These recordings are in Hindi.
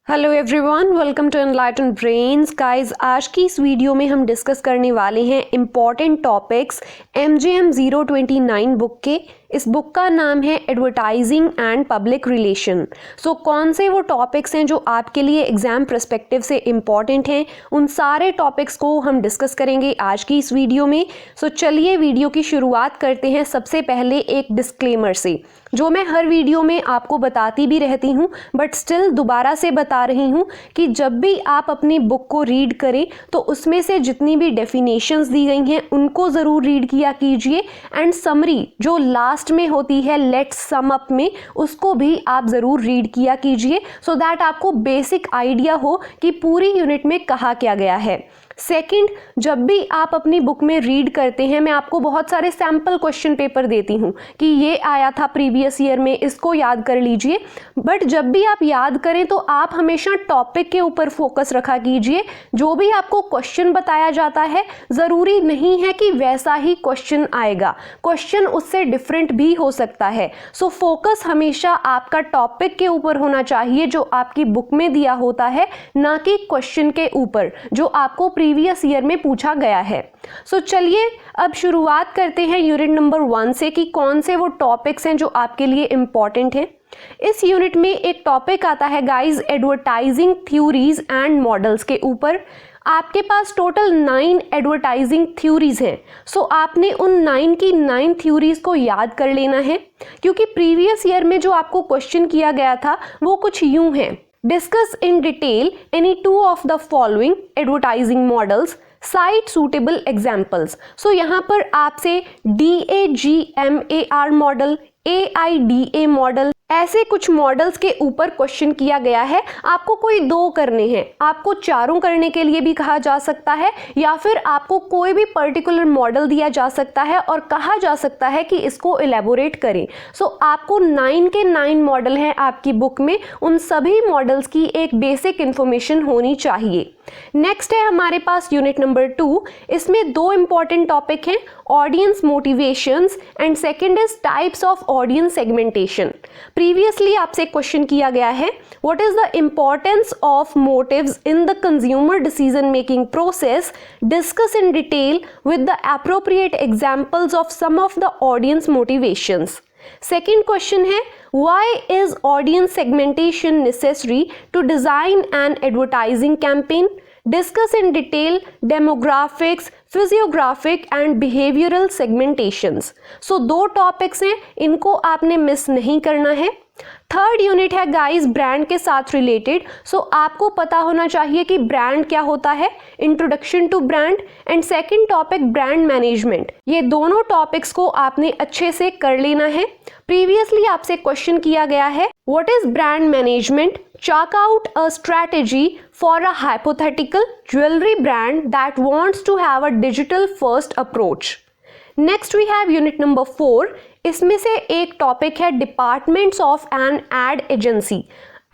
Hello everyone, welcome to enlighten brains. Guys, आज की इस वीडियो में हम डिस्कस करने वाले हैं इम्पॉर्टेंट टॉपिक्स MGM 029 बुक के। इस बुक का नाम है एडवर्टाइजिंग एंड पब्लिक रिलेशन। सो कौन से वो टॉपिक्स हैं जो आपके लिए एग्जाम पर्सपेक्टिव से इम्पॉर्टेंट हैं, उन सारे टॉपिक्स को हम डिस्कस करेंगे आज की इस वीडियो में। सो चलिए वीडियो की शुरुआत करते हैं सबसे पहले एक डिस्क्लेमर से, जो मैं हर वीडियो में आपको बताती भी रहती हूँ, बट स्टिल दोबारा से बता रही हूँ कि जब भी आप अपनी बुक को रीड करें तो उसमें से जितनी भी डेफिनेशंस दी गई हैं उनको ज़रूर रीड किया कीजिए, एंड समरी जो लास्ट में होती है लेट्स सम अप में, उसको भी आप ज़रूर रीड किया कीजिए, सो दैट आपको बेसिक आइडिया हो कि पूरी यूनिट में कहा क्या गया है। सेकंड, जब भी आप अपनी बुक में रीड करते हैं, मैं आपको बहुत सारे सैम्पल क्वेश्चन पेपर देती हूँ कि ये आया था प्रीवियस ईयर में, इसको याद कर लीजिए। बट जब भी आप याद करें तो आप हमेशा टॉपिक के ऊपर फोकस रखा कीजिए। जो भी आपको क्वेश्चन बताया जाता है ज़रूरी नहीं है कि वैसा ही क्वेश्चन आएगा, क्वेश्चन उससे डिफरेंट भी हो सकता है। सो फोकस हमेशा आपका टॉपिक के ऊपर होना चाहिए जो आपकी बुक में दिया होता है, ना कि क्वेश्चन के ऊपर जो आपको प्रीवियस ईयर में पूछा गया है। सो चलिए अब शुरुआत करते हैं यूनिट नंबर 1 से कि कौन से वो टॉपिक्स हैं जो आपके लिए इंपॉर्टेंट हैं। इस यूनिट में एक टॉपिक आता है guys, advertising theories and models के ऊपर। आपके पास टोटल 9 एडवर्टाइजिंग थ्योरीज हैं। सो आपने उन 9 की 9 थ्योरीज को याद कर लेना है, क्योंकि प्रीवियस ईयर में जो आपको क्वेश्चन किया गया था वो कुछ यूं है: discuss in detail any 2 of the following advertising models, cite suitable examples. So यहाँ पर आपसे DAGMAR मॉडल, AIDA मॉडल, ऐसे कुछ मॉडल्स के ऊपर क्वेश्चन किया गया है। आपको कोई 2 करने हैं, आपको चारों करने के लिए भी कहा जा सकता है, या फिर आपको कोई भी पर्टिकुलर मॉडल दिया जा सकता है और कहा जा सकता है कि इसको एलेबोरेट करें। सो आपको 9 के 9 मॉडल हैं आपकी बुक में, उन सभी मॉडल्स की एक बेसिक इंफॉर्मेशन होनी चाहिए। नेक्स्ट है हमारे पास यूनिट नंबर 2। इसमें 2 इंपॉर्टेंट टॉपिक हैं, audience motivations and second is types of audience segmentation. Previously आपसे क्वेश्चन किया गया है, what is the importance of motives in the consumer decision making process, discuss in detail with the appropriate examples of some of the audience motivations. Second question है, why is audience segmentation necessary to design an advertising campaign? Discuss in detail demographics, physiographic and behavioral segmentations. So 2 topics हैं, इनको आपने मिस नहीं करना है। थर्ड यूनिट है गाइस ब्रांड के साथ रिलेटेड। सो आपको पता होना चाहिए कि ब्रांड क्या होता है, introduction to brand, and second topic brand management. ये दोनों टॉपिक्स को आपने अच्छे से कर लेना है। प्रीवियसली आपसे क्वेश्चन किया गया है, what is brand management? Chalk out a strategy for a hypothetical jewelry brand that wants to have a digital first approach. Next we have unit number 4. इसमें से एक टॉपिक है departments of an ad agency.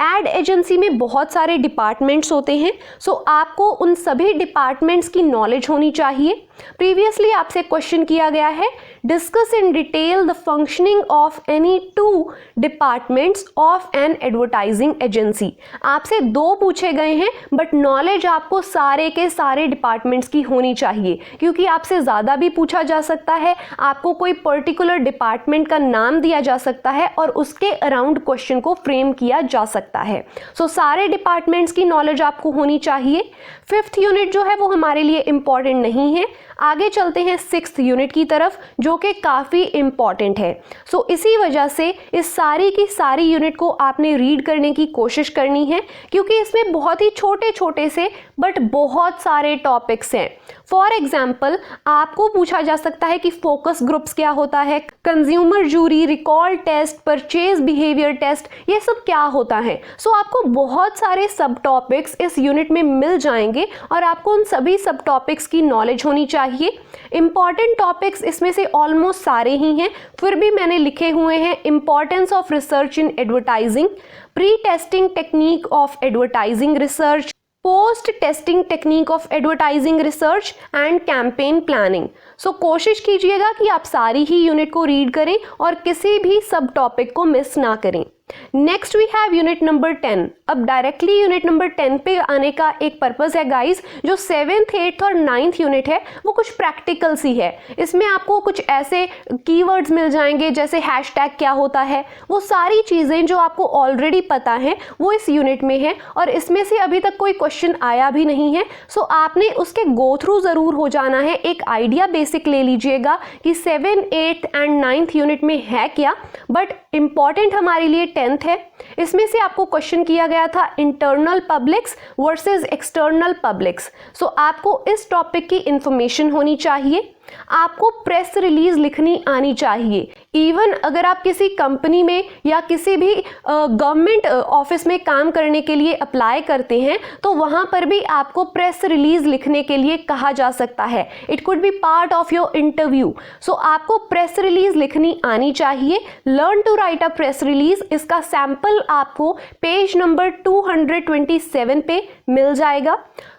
Ad agency में बहुत सारे डिपार्टमेंट्स होते हैं, सो आपको उन सभी डिपार्टमेंट्स की नॉलेज होनी चाहिए। प्रीवियसली आपसे क्वेश्चन किया गया है, discuss in detail the functioning of any 2 departments of N advertising agency. आपसे 2 पूछे गए हैं, बट नॉलेज आपको सारे के सारे डिपार्टमेंट्स की होनी चाहिए, क्योंकि आपसे ज़्यादा भी पूछा जा सकता है। आपको कोई पर्टिकुलर डिपार्टमेंट का नाम दिया जा सकता है और उसके अराउंड क्वेश्चन को फ्रेम किया जा सकता है। सो सारे डिपार्टमेंट्स की नॉलेज आपको होनी चाहिए। 5th यूनिट जो है वो हमारे लिए इंपॉर्टेंट नहीं है। आगे चलते हैं 6th यूनिट की तरफ, जो कि काफ़ी इंपॉर्टेंट है। सो इसी वजह से इस सारी की सारी यूनिट को आपने रीड करने की कोशिश करनी है, क्योंकि इसमें बहुत ही छोटे छोटे से बट बहुत सारे टॉपिक्स हैं। फॉर एग्जाम्पल, आपको पूछा जा सकता है कि फोकस ग्रुप्स क्या होता है, consumer jury, recall test, purchase behaviour test, ये सब क्या होता है। सो आपको बहुत सारे सब टॉपिक्स इस यूनिट में मिल जाएंगे और आपको उन सभी सब टॉपिक्स की नॉलेज होनी चाहिए। इंपॉर्टेंट टॉपिक्स इसमें से ऑलमोस्ट सारे ही हैं, फिर भी मैंने लिखे हुए हैं, importance of research in advertising, pre testing technique of advertising research, post testing technique of advertising research and campaign planning. So कोशिश कीजिएगा कि आप सारी ही यूनिट को रीड करें और किसी भी सब टॉपिक को मिस ना करें। Next we have unit number 10। अब डायरेक्टली यूनिट नंबर 10 पे आने का एक पर्पस है गाइस, जो 7th 8th और 9th यूनिट है वो कुछ प्रैक्टिकल सी है। इसमें आपको कुछ ऐसे कीवर्ड्स मिल जाएंगे जैसे हैशटैग क्या होता है, वो सारी चीज़ें जो आपको ऑलरेडी पता है वो इस यूनिट में है और इसमें से अभी तक कोई क्वेश्चन आया भी नहीं है। सो आपने उसके गो थ्रू ज़रूर हो जाना है, एक आइडिया बेसिक ले लीजिएगा कि 7th 8th and 9th unit में है क्या। बट इम्पॉर्टेंट हमारे लिए 10th है। इसमें से आपको क्वेश्चन किया गया था internal publics versus external publics. So आपको इस टॉपिक की इंफॉर्मेशन होनी चाहिए, आपको प्रेस रिलीज लिखनी आनी चाहिए। इवन अगर आप किसी कंपनी में या किसी भी गवर्नमेंट ऑफिस में काम करने के लिए अप्लाई करते हैं तो वहां पर भी आपको प्रेस रिलीज लिखने के लिए कहा जा सकता है। It could be part of your interview. So आपको प्रेस रिलीज लिखनी आनी चाहिए। Learn to write a press release, इसका सैंपल आपको पेज नंबर 227 पे मिल जाएगा।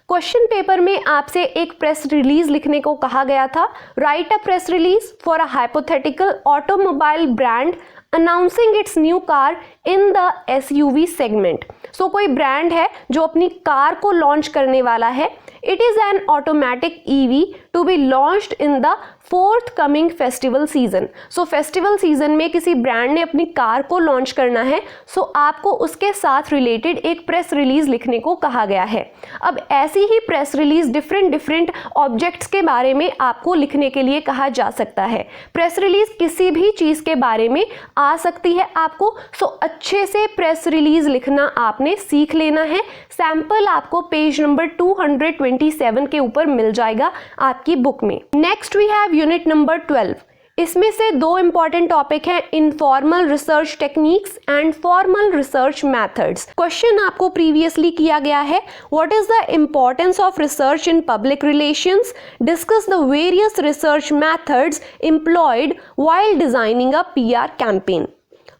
क्वेश्चन पेपर में आपसे एक प्रेस रिलीज लिखने को कहा गया था। Write a press release for a hypothetical automobile brand announcing its new car in the SUV segment. So कोई ब्रांड है जो अपनी कार को लॉन्च करने वाला है। It is an automatic EV to be launched in the forthcoming festival season. So festival season में किसी ब्रांड ने अपनी कार को लॉन्च करना है, सो आपको उसके साथ रिलेटेड एक प्रेस रिलीज लिखने को कहा गया है। अब ऐसी ही प्रेस रिलीज डिफरेंट ऑब्जेक्ट्स के बारे में आपको लिखने के लिए कहा जा सकता है। प्रेस रिलीज किसी भी चीज के बारे में आ सकती है आपको, सो अच्छे से प्रेस रिलीज लिखना आपने सीख लेना है। सैंपल आपको पेज नंबर 227 के ऊपर मिल जाएगा आपकी बुक में। Next we have unit number 12। इसमें से दो इंपॉर्टेंट टॉपिक हैं, informal research techniques and formal research methods. Question आपको प्रीवियसली किया गया है, what is the importance of research in public relations, discuss the various research methods employed while designing a PR campaign.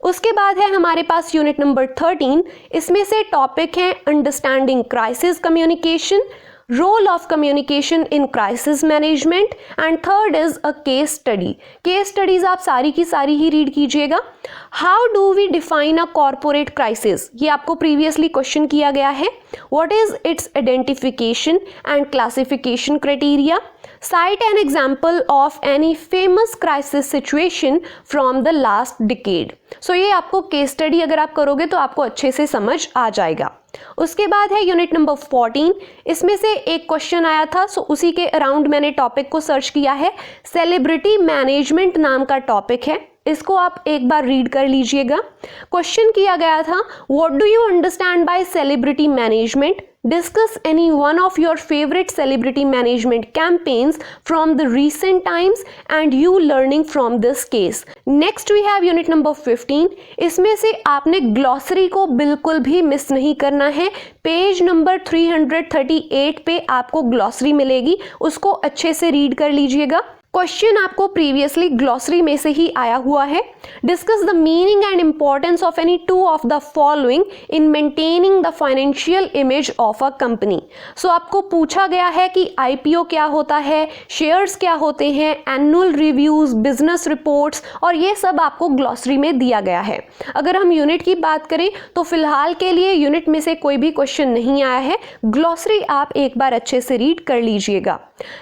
उसके बाद है हमारे पास यूनिट नंबर 13। इसमें से टॉपिक है understanding crisis communication, role of communication in crisis management and third is a case study. Case studies आप सारी की सारी ही रीड कीजिएगा। How do we define a corporate crisis, ये आपको प्रीवियसली क्वेश्चन किया गया है। What is its identification and classification criteria, cite an example of any famous crisis situation from the last decade। सो ये आपको केस स्टडी अगर आप करोगे तो आपको अच्छे से समझ आ जाएगा। उसके बाद है यूनिट नंबर 14। इसमें से एक क्वेश्चन आया था, सो उसी के अराउंड मैंने टॉपिक को सर्च किया है। सेलिब्रिटी मैनेजमेंट नाम का टॉपिक है, इसको आप एक बार रीड कर लीजिएगा। क्वेश्चन किया गया था, what do you understand by celebrity management, discuss any one of your favorite celebrity management campaigns from the recent times and you learning from this case। next we have unit number 15। इसमें से आपने ग्लॉसरी को बिल्कुल भी मिस नहीं करना है। पेज नंबर 338 पे आपको ग्लॉसरी मिलेगी, उसको अच्छे से रीड कर लीजिएगा। क्वेश्चन आपको प्रीवियसली ग्लॉसरी में से ही आया हुआ है। Discuss the meaning and importance of any two of the following in maintaining the financial image of a company. So आपको पूछा गया है कि IPO क्या होता है, शेयर्स क्या होते हैं, एनुअल रिव्यूज, बिजनेस रिपोर्ट्स, और ये सब आपको ग्लॉसरी में दिया गया है। अगर हम यूनिट की बात करें तो फिलहाल के लिए यूनिट में से कोई भी क्वेश्चन नहीं आया है। ग्लॉसरी आप एक बार अच्छे से रीड कर लीजिएगा।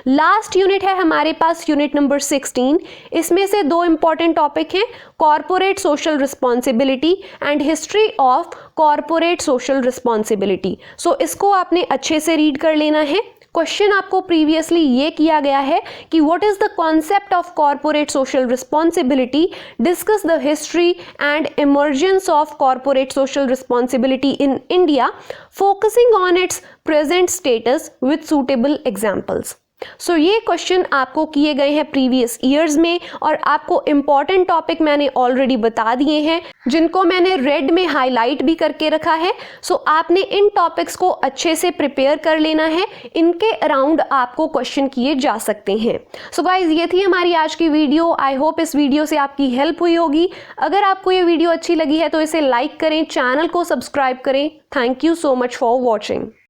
लास्ट यूनिट है हमारे पास यूनिट नंबर 16। इसमें से दो इंपॉर्टेंट टॉपिक हैं, corporate social responsibility and history of corporate social responsibility. So इसको आपने अच्छे से रीड कर लेना है। क्वेश्चन आपको प्रीवियसली ये किया गया है कि what is the concept of corporate social responsibility, discuss the history and emergence of corporate social responsibility in India, focusing on its present status with suitable examples. So ये क्वेश्चन आपको किए गए हैं प्रीवियस ईयर्स में और आपको इंपॉर्टेंट टॉपिक मैंने ऑलरेडी बता दिए हैं, जिनको मैंने रेड में हाईलाइट भी करके रखा है। सो आपने इन टॉपिक्स को अच्छे से प्रिपेयर कर लेना है, इनके अराउंड आपको क्वेश्चन किए जा सकते हैं। सो गाइज, ये थी हमारी आज की वीडियो। आई होप इस वीडियो से आपकी हेल्प हुई होगी। अगर आपको ये वीडियो अच्छी लगी है तो इसे लाइक करें, चैनल को सब्सक्राइब करें। Thank you so much for watching.